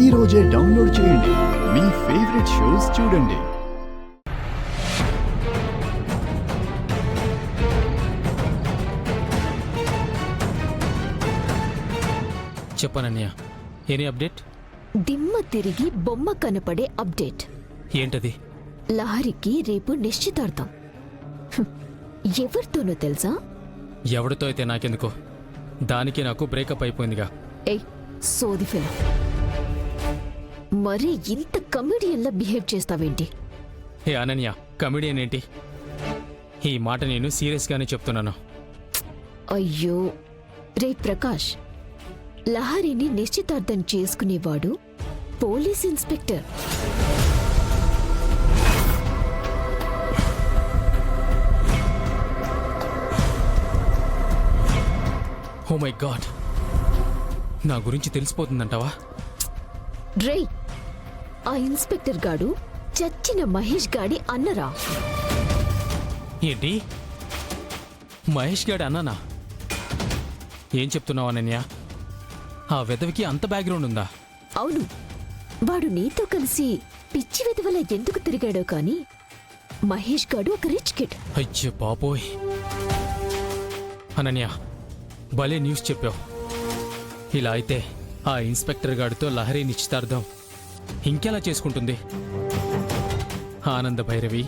ఈ రోజే డౌన్లోడ్ చేయండి. మీ ఫేవరెట్ షోస్ చూడండి. చెప్పనన్నయ్య, ఎనీ అప్డేట్? దిమ్మ తిరిగి బొమ్మ కనపడే అప్డేట్. ఏంటది? లహరికి రేపు నిశ్చితార్థం. ఎవరితోనో తెలుసా? ఎవరితో అయితే నాకెందుకో, దానికి నాకు బ్రేకప్ అయిపోయిందిగా. ఏయ్ సోది ఫెలో, మరీ ఇంత కమెడియన్లా బిహేవ్ చేస్తావేంటి? హే అనన్య, కమెడియన్ ఏంటి? ఈ మాట నేను సీరియస్గానే చెప్తున్నాను. అయ్యో రే ప్రకాష్, లహరిని నిశ్చితార్థం చేసుకునేవాడు police inspector. Oh my god, నా గురించి తెలిసిపోతుందంటావా? రే, ఆ ఇన్స్పెక్టర్ గాడు చచ్చిన మహేష్ గాడి అన్నరా? ఏంటి, మహేష్ గాడి అన్నానా? ఏం చెప్తున్నావు అనన్య? ఆ వెధవికి అంత బ్యాక్గ్రౌండ్ ఉందా? అవును, వాడు నీతో కలిసి పిచ్చి విధవల ఎందుకు తిరిగాడో కాని మహేష్ గాడు ఒక రిచ్ కిడ్. అయ్యో బాబోయ్, అనన్య భలే న్యూస్ చెప్పావు. ఇలా అయితే ఆ ఇన్స్పెక్టర్ గాడితో లహరి నిశ్చితార్థం ఇంకెలా చేసుకుంటుంది? ఆనంద భైరవి,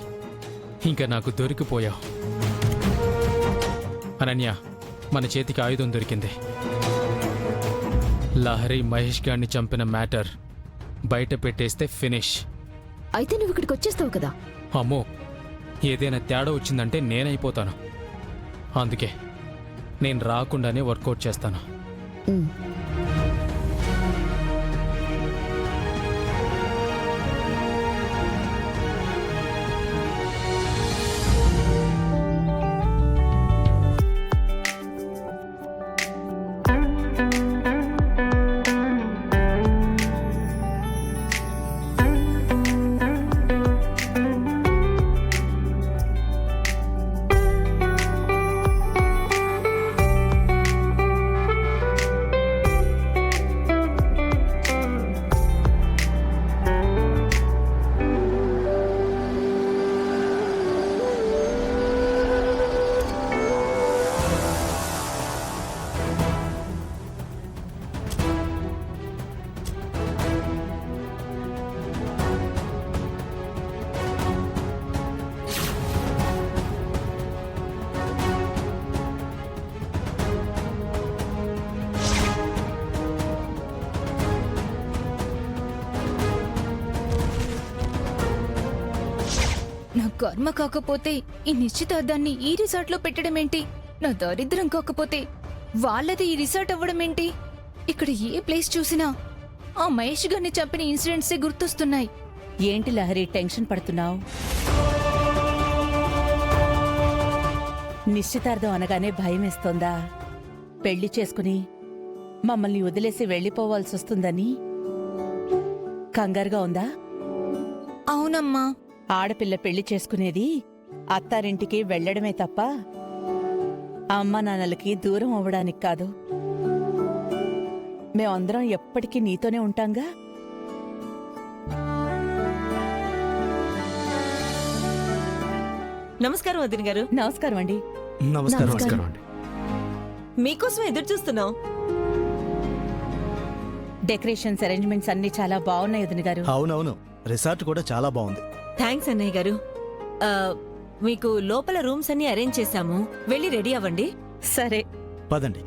ఇంకా నాకు దొరికిపోయావు. అనన్య, మన చేతికి ఆయుధం దొరికింది. లహరి మహేష్ గాడిని చంపిన మ్యాటర్ బయట పెట్టేస్తే ఫినిష్. అయితే నువ్వు ఇక్కడికి వచ్చేస్తావు కదా? అమ్మో, ఏదైనా తేడా వచ్చిందంటే నేనైపోతాను. అందుకే నేను రాకుండానే వర్కౌట్ చేస్తాను. ఉమ్. నా కర్మ కాకపోతే ఈ నిశ్చితార్థాన్ని ఈ రిసార్ట్లో పెట్టడం ఏంటి? నా దరిద్రం కాకపోతే వాళ్ళది ఈ రిసార్ట్ అవ్వడం ఏంటి? ఇక్కడ ఏ ప్లేస్ చూసినా ఆ మహేష్ గారిని చంపిన ఇన్సిడెంట్సే గుర్తొస్తున్నాయి. ఏంటి లహరి, టెన్షన్ పడుతున్నావు? నిశ్చితార్థం అనగానే భయమేస్తోందా? పెళ్లి చేసుకుని మమ్మల్ని వదిలేసి వెళ్ళిపోవాల్సొస్తుందని కంగారుగా ఉందా? అవునమ్మా. ఆడపిల్ల పెళ్లి చేసుకునేది అత్తారింటికి వెళ్లడమే తప్ప అమ్మా నాన్నలకి దూరం అవ్వడానికి కాదు. మేమందరం ఎప్పటికీ నీతోనే ఉంటాంగా. నమస్కారం వదిన గారు. నమస్కారం అండి. నమస్కారం అండి. మీకోసం ఎదురు చూస్తున్నాం. డెకరేషన్స్, అరేంజ్మెంట్స్ అన్ని చాలా బాగున్నాయి వదిన గారు. అవునవును, రిసార్ట్ కూడా చాలా బాగుంది. థ్యాంక్స్ అన్నయ్య గారు. మీకు లోపల రూమ్స్ అన్ని అరేంజ్ చేశాము, వెళ్ళి రెడీ అవ్వండి. సరే పదండి.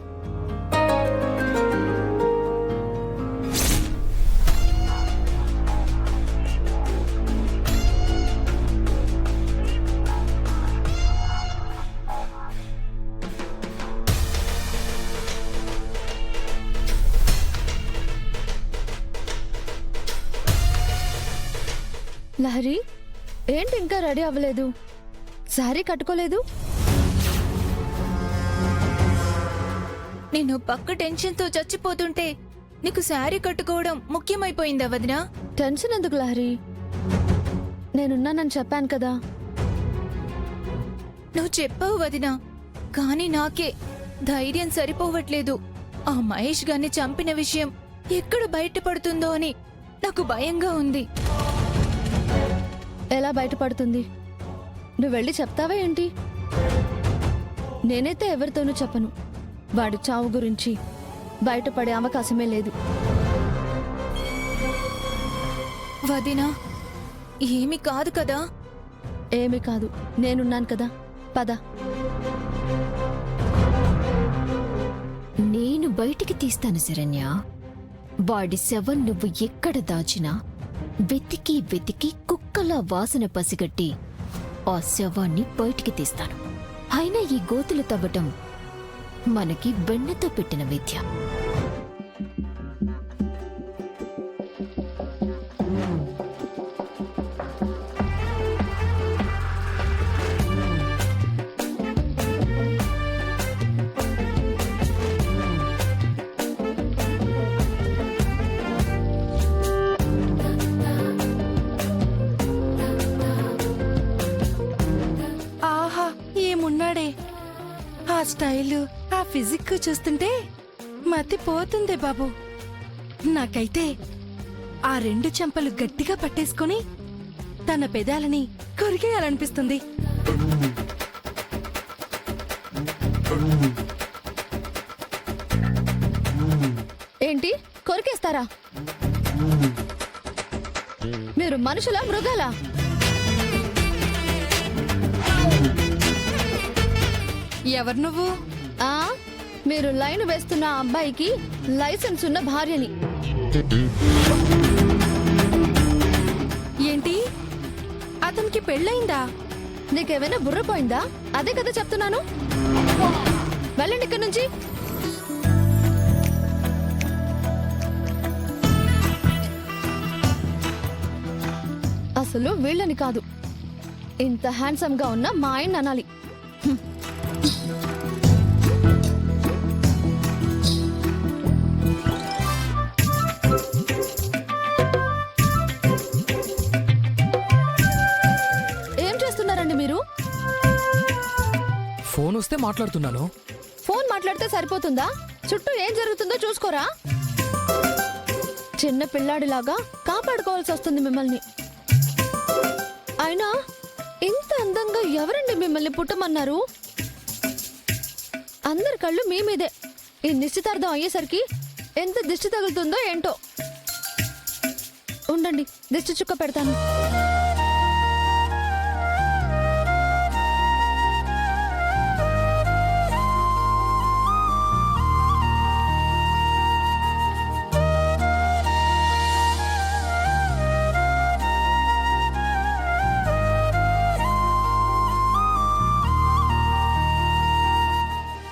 లహరి, ఏంటి ఇంకా రెడీ అవ్వలేదు? శారీ కట్టుకోలేదు? నేను పక్క టెన్షన్తో చచ్చిపోతుంటే నీకు శారీ కట్టుకోవడం ముఖ్యమైపోయిందా వదినా? టెన్షన్ ఎందుకు లహరి, నేనున్నానని చెప్పాను కదా. నువ్వు చెప్పావు వదినా, కానీ నాకే ధైర్యం సరిపోవట్లేదు. ఆ మహేష్ గారిని చంపిన విషయం ఎక్కడ బయటపడుతుందో అని నాకు భయంగా ఉంది. ఎలా బయటపడుతుంది? నువ్వు వెళ్ళి చెప్తావా ఏంటి? నేనైతే ఎవరితోనూ చెప్పను. వాడి చావు గురించి బయటపడే అవకాశమే లేదు. వదినా, ఏమి కాదు కదా? ఏమీ కాదు, నేనున్నాను కదా. పద. నేను బయటికి తీస్తాను శరణ్య. వాడి శవం నువ్వు ఎక్కడ దాచినా వెతికి వెతికి కుక్కలా వాసన పసిగట్టి ఆ శవాన్ని బయటికి తీస్తాను. అయినా ఈ గోతులు తవ్వటం మనకి వెన్నతో పెట్టిన విద్య. ఆహా, ఏమున్నాడే! ఆ స్టైలు, ఆ ఫిజిక్ చూస్తుంటే మతిపోతుందే బాబు. నాకైతే ఆ రెండు చెంపలు గట్టిగా పట్టేసుకొని తన పెదాలని కొరికేయాలనిపిస్తుంది. ఏంటి కొరికేస్తారా? మీరు మనుషులా మృగాలా? ఎవరు నువ్వు? ఆ మీరు లైన్ వేస్తున్న ఆ అబ్బాయికి లైసెన్స్ ఉన్న భార్యని. ఏంటి, అతనికి పెళ్ళయిందా? నీకేమైనా బుర్ర పోయిందా? అదే కదా చెప్తున్నాను. వెళ్ళండి ఇక్కడి నుంచి. అసలు వీళ్ళని కాదు, ఇంత హ్యాండ్సమ్ గా ఉన్న మా ఆయన అనాలి. ఏం చేస్తున్నారండి మీరు? ఫోన్ వస్తే మాట్లాడుతున్నాను. ఫోన్ మాట్లాడితే సరిపోతుందా? చుట్టూ ఏం జరుగుతుందో చూసుకోరా? చిన్న పిల్లాడిలాగా కాపాడుకోవాల్సి వస్తుంది మిమ్మల్ని. అయినా ఇంత అందంగా ఎవరండి మిమ్మల్ని పుట్టమన్నారు? అందరి కళ్ళు మీ మీదే. ఈ నిశ్చితార్థం అయ్యేసరికి ఎంత దిష్టి తగులుతుందో ఏంటో. ఉండండి, దిష్టి చుక్క పెడతాను.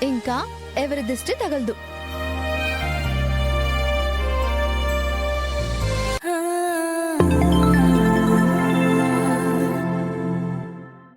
ఇంకా ఎవరి దిష్టి తగలదు.